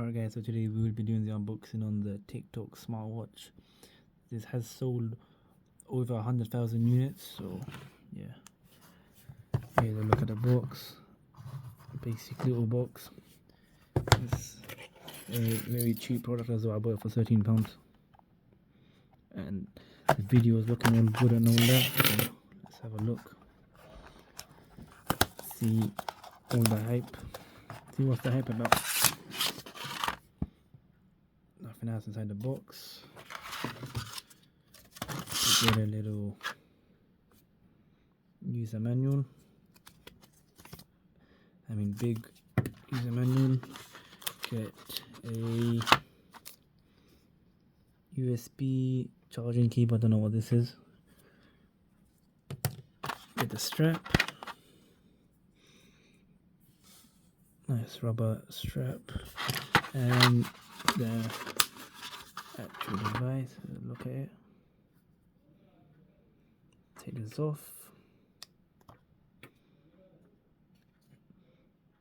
Alright guys, so today we will be doing the unboxing on the TikTok smartwatch. This has sold over 100,000 units, so yeah. Here's a look at the box. Basic little box. It's a very cheap product as well. I bought it for £13. And the video is looking all good and all that, so let's have a look. See all the hype. See what's the hype about. Nothing else inside the box. We get a little user manual. Big user manual. Get a USB charging cable. I don't know what this is. Get the strap. Nice rubber strap. And the actual device. Look at it. Take this off.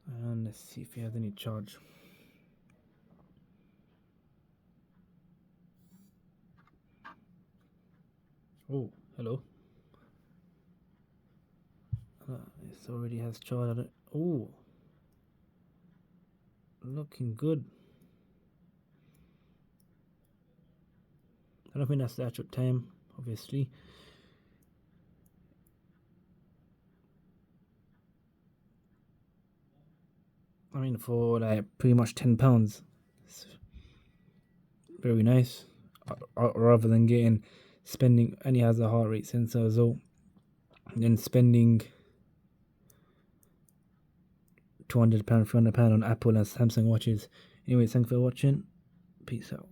And let's see if it has any charge. Oh, hello. This already has charge. Oh, looking good. I don't think that's the actual time, obviously. For like pretty much £10, it's very nice. Rather than spending, and it has a heart rate sensor as well, and then spending £200, £300 on Apple and Samsung watches. Anyway, thanks for watching. Peace out.